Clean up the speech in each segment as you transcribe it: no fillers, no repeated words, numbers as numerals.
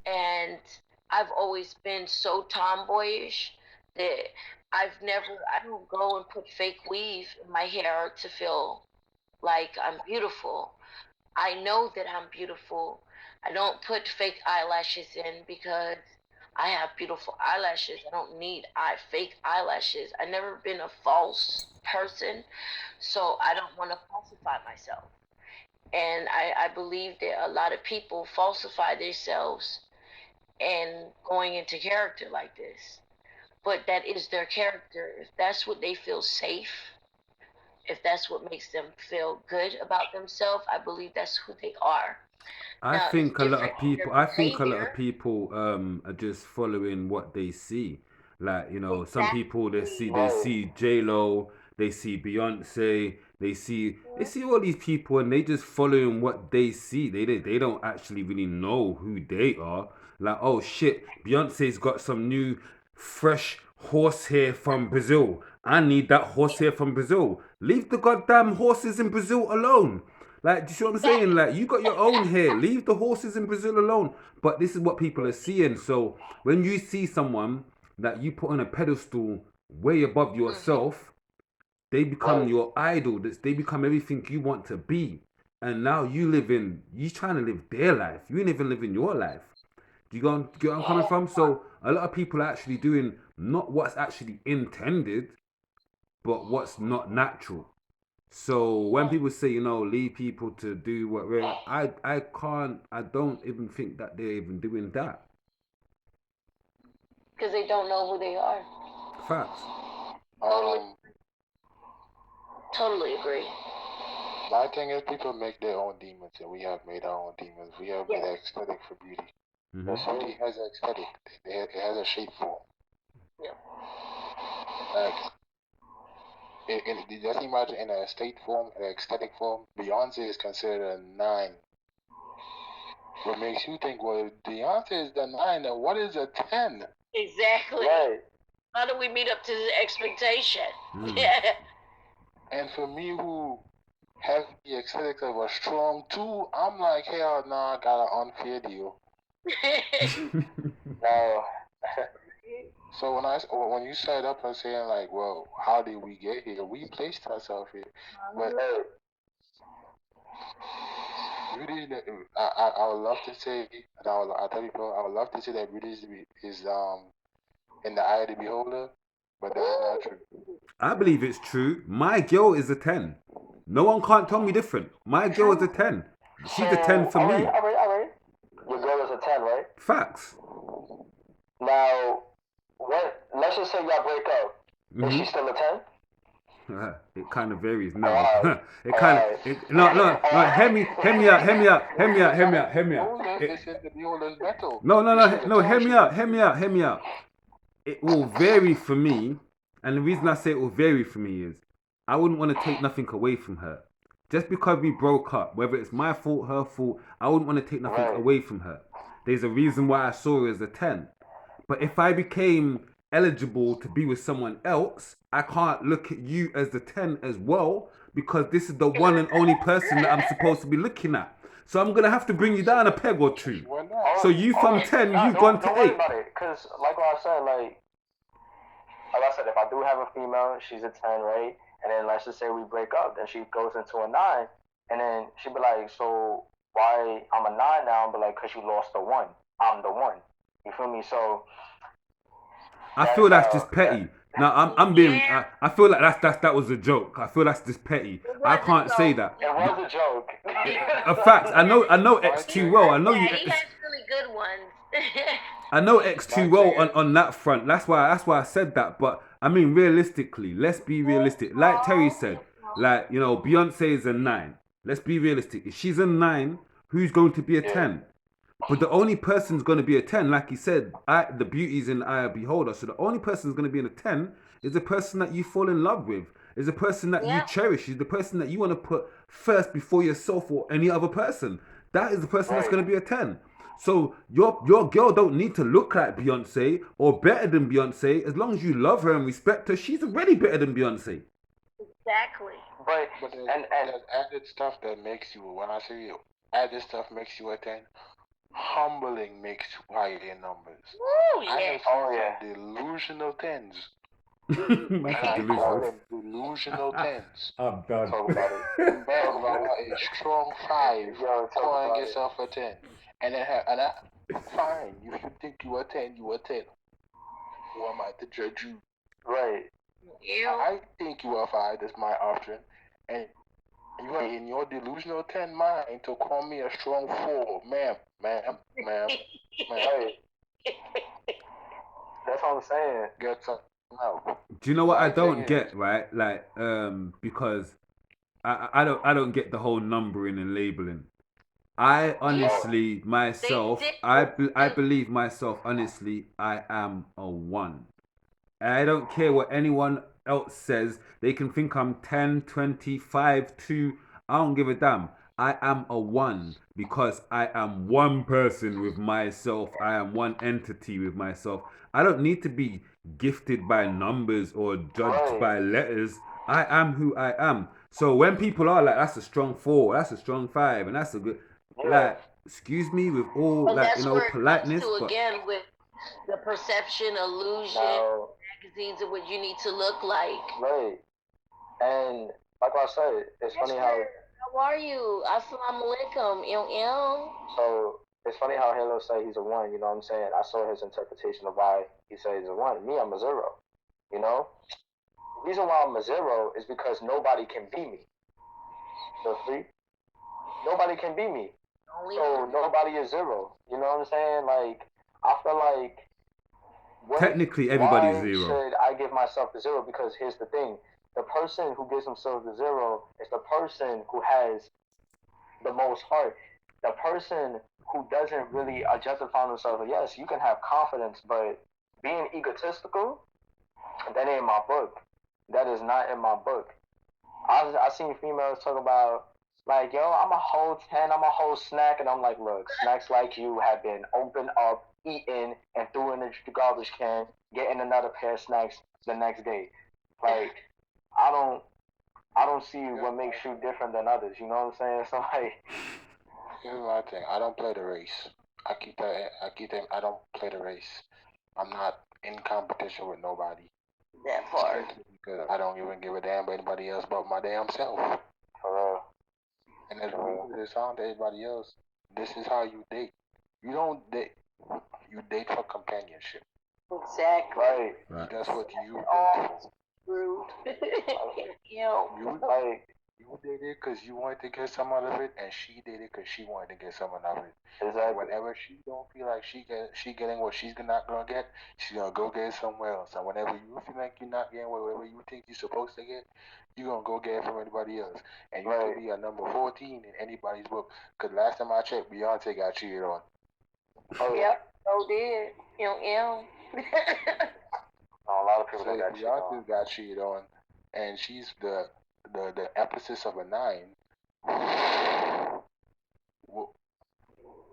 and I've always been so tomboyish that I don't go and put fake weave in my hair to feel like I'm beautiful. I know that I'm beautiful. I don't put fake eyelashes in because I have beautiful eyelashes. I don't need fake eyelashes. I've never been a false person, so I don't want to falsify myself. And I believe that a lot of people falsify themselves and going into character like this. But that is their character. If that's what they feel safe, if that's what makes them feel good about themselves, I believe that's who they are. I Now it's think a lot different of in their people. I think a lot of behavior. people are just following what they see. Like some people they Right. see J Lo, they see Beyonce, they see all these people, and they just following what they see. They don't actually really know who they are. Like, oh shit, Beyonce's got some new fresh horsehair from Brazil. I need that horsehair from Brazil. Leave the goddamn horses in Brazil alone. Like, do you see what I'm saying? Exactly. Like, you got your own hair. Leave the horses in Brazil alone. But this is what people are seeing. So when you see someone that you put on a pedestal way above Hmm. yourself, they become Right. your idol. They become everything you want to be. And now you trying to live their life. You ain't even living your life. Do you get where I'm coming from? So a lot of people are actually doing not what's actually intended, but what's not natural. So when people say, leave people to do what I don't even think that they're even doing that. Because they don't know who they are. Facts. Totally, Um, totally agree. my thing is people make their own demons, and we have made our own demons. We have made Yes. an aesthetic for beauty. The Hmm. beauty has an aesthetic. It has a shape form. Yeah. Like, just imagine in a state form, an aesthetic form, Beyonce is considered a 9. What makes you think, well, Beyonce is the 9, and what is a 10? Exactly. Right. How do we meet up to the expectation? Mm. Yeah. And for me, who has the aesthetics of a strong 2, I'm like, hell no, I got an unfair deal. Now, so when you set up and saying like, well, how did we get here? We placed ourselves here, but beauty, I would love to say, and I tell people, I would love to say that beauty is in the eye of the beholder, but that's not true. I believe it's true. My girl is a 10. No one can't tell me different. My girl is a 10. So, She's a 10 for me. all right. Your girl is a 10, right? Facts. Now, what? Let's just say y'all break up. Is she Hmm. still a 10? It kind of varies now. Alright. It kind of Alright. no. Hear me out. It's in the beholder's metal. If she's a No. 10, she's a Hear me out. It will vary for me, and the reason I say it will vary for me is I wouldn't want to take nothing away from her. Just because we broke up, whether it's my fault, her fault, I wouldn't want to take nothing right. away from her. There's a reason why I saw her as a 10. But if I became eligible to be with someone else, I can't look at you as the 10 as well because this is the one and only person that I'm supposed to be looking at. So I'm going to have to bring you down a peg or two. Why not? So you from 10, Nah, you've gone don't to worry 8. about it. Cause like what I said, like I said, if I do have a female, she's a 10, right? And then let's just say we break up, then she goes into a 9, and then she'd be like, so why I'm a 9 now? But like, cause you lost the one, I'm the one. You feel me? So I feel that's that's just petty. Now I'm being. Yeah. I feel like that was a joke. I feel that's just petty. It I was a can't say joke. that. it was a joke. A fact. I know My X He too thing well. says I know you. that. He has really good ones. I know X My too thing well is, on that front. That's why I said that. But I mean, realistically, let's be realistic. Like Terry said, like Beyonce is a 9. Let's be realistic. If she's a 9, who's going to be a yeah, 10? But the only person's going to be a 10, like he said, the beauty's in the eye of the beholder. So the only person who's going to be in a 10 is the person that you fall in love with, is the person that you Yeah. cherish, is the person that you want to put first before yourself or any other person. That is the person that's right. going to be a 10. So your girl don't need to look like Beyonce or better than Beyonce. As long as you love her and respect her, she's already better than Beyonce. Exactly. But there's added stuff that makes you. When I say added stuff makes you a 10. humbling mixed higher numbers. Woo, I yeah. have Oh, seen yeah. some delusional tens, Man and said I call delusional. them delusional tens. I'm done. Talk about it. Man, you are a strong 5, Yo, talk calling about it. yourself a 10. And then, and I, fine, if you think you are 10, you are 10. Who am I to judge you? Right. Ew. I think you are 5, that's my option. And you are in your delusional 10 mind to call me a strong 4. Ma'am. Right. That's what I'm saying. Get some out. Do you know what My I don't thing get, is- right? Like, because I don't get the whole numbering and labeling. I honestly myself, did. I believe myself honestly, I am a 1. I don't care what anyone else says. They can think I'm 10, 25, 2. I don't give a damn. I am a 1 because I am one person with myself. I am one entity with myself. I don't need to be gifted by numbers or judged Right. by letters. I am who I am. So when people are like, that's a strong 4, that's a strong 5, and that's a good, Yeah. like, excuse me, with all, But like, that's where it politeness, comes to but again with the perception, illusion, Now, magazines, and what you need to look like. right. And like I said, it's Yes, funny how. sir. How are you? Assalamu alaikum. So it's funny how Halo say he's a 1. You know what I'm saying? I saw his interpretation of why he says he's a 1. Me, I'm a 0. You know. The reason why I'm a 0 is because nobody can be me. The free. Nobody can be me. Only So nobody is 0. You know what I'm saying? Like I feel like. technically everybody's Why 0. should I give myself the 0? Because here's the thing: the person who gives himself the 0 is the person who has the most heart. The person who doesn't really justify themselves. Yes, you can have confidence, but being egotistical, that ain't my book. That is not in my book. I seen females talk about like, yo, I'm a whole 10, I'm a whole snack, and I'm like, look, snacks like you have been opened up, eaten, and threw in the garbage can, getting another pair of snacks the next day. Like, I don't, I don't see what makes you different than others. You know what I'm saying? So like, Here's my thing. I don't play the race. I keep that. I don't play the race. I'm not in competition with nobody. that part. Because I don't even give a damn about anybody else but my damn self. for real. And as people that sound to everybody else, this is how you date. You don't date. You date for companionship. Exactly. Right. Right. That's what you date Oh, for. rude. You Like, you dated because you wanted to get some out of it, and she dated because she wanted to get something out of it. exactly. And whenever she don't feel like she getting what she's not gonna get, she's gonna go get it somewhere else. And whenever you feel like you're not getting whatever you think you're supposed to get, you're gonna go get it from anybody else. And you Right. could be a number 14 in anybody's book. Cause last time I checked, Beyonce got cheated on. Oh, Yep, so did. No, a lot of people So got cheated on. Beyonce got cheated on, and she's the emphasis of a 9. Well,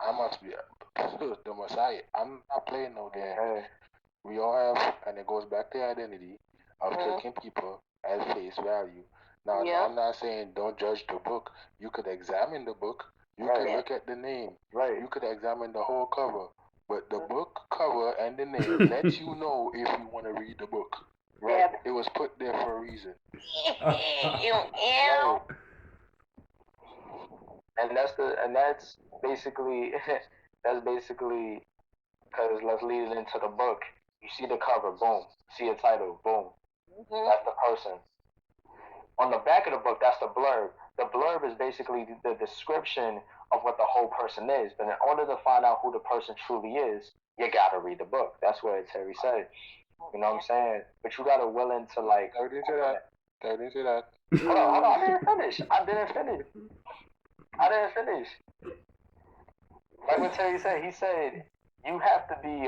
I must be the Messiah. I'm not playing no game. Hey, We all have, and it goes back to identity of taking people at face value. Now, Yeah. I'm not saying don't judge the book. You could examine the book. You Right. could look at the name. right. You could examine the whole cover. But the book cover and the name lets you know if you want to read the book. Right. It was put there for a reason. Right. And that's basically because let's lead it into the book. You see the cover, boom. See a title, boom. That's the person. On the back of the book, that's the blurb. The blurb is basically the description of what the whole person is. But in order to find out who the person truly is, you gotta read the book. That's what Terry said. You know what I'm saying? But you gotta willing to like. Third into that. Hold on. I didn't finish. Like what Terry said, he said you have to be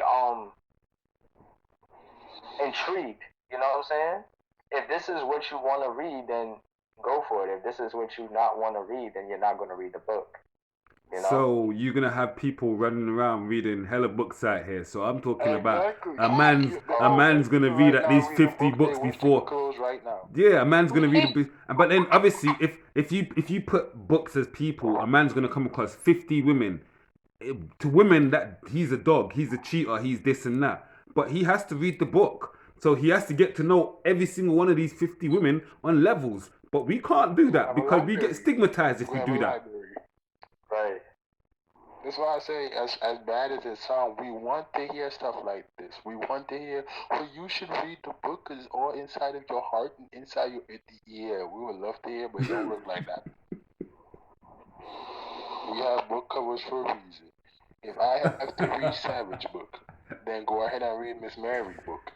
intrigued. You know what I'm saying? If this is what you want to read, then go for it. If this is what you not want to read, then you're not going to read the book. You know? So you're gonna have people running around reading hella books out here. So I'm talking about a man's gonna read at least 50 books before. Right now. Yeah, a man's gonna read a book, but then obviously if you put books as people, a man's gonna come across 50 women. to women that he's a dog, he's a cheater, he's this and that. But he has to read the book. So he has to get to know every single one of these 50 women on levels. But we can't do that because we get stigmatized if we do that. Right. That's why I say, as bad as it sounds, we want to hear stuff like this. We want to hear, well, you should read the book because it's all inside of your heart and inside your. Yeah, we would love to hear, but it don't work like that. We have book covers for a reason. If I have to read Savage book, then go ahead and read Miss Mary book.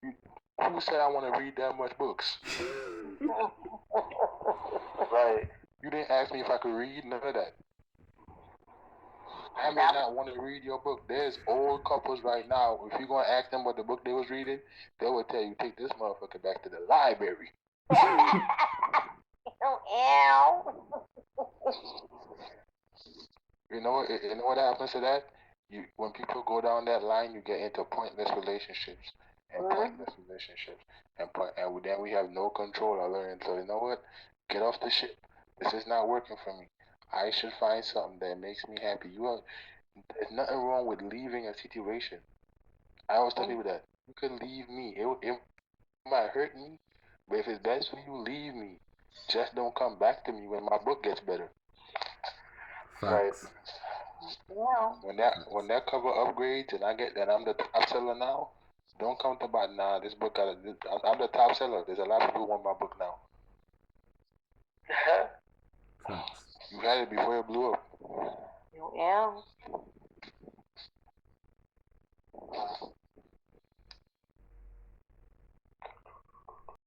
Who said I want to read that much books? Right. You didn't ask me if I could read, none of that. I may not want to read your book. There's old couples right now. If you're gonna ask them what the book they was reading, they will tell you, take this motherfucker back to the library. You know what happens to that? When people go down that line, you get into pointless relationships and then we have no control. I learned, so you know what? Get off the ship. This is not working for me. I should find something that makes me happy. There's nothing wrong with leaving a situation. I always tell people that you can leave me. It might hurt me, but if it's best for you, leave me. Just don't come back to me when my book gets better. Facts. When that cover upgrades and I'm the top seller now, don't come to buy. Nah, this book I'm the top seller. There's a lot of people want my book now. Facts. You had it before it blew up. Yeah.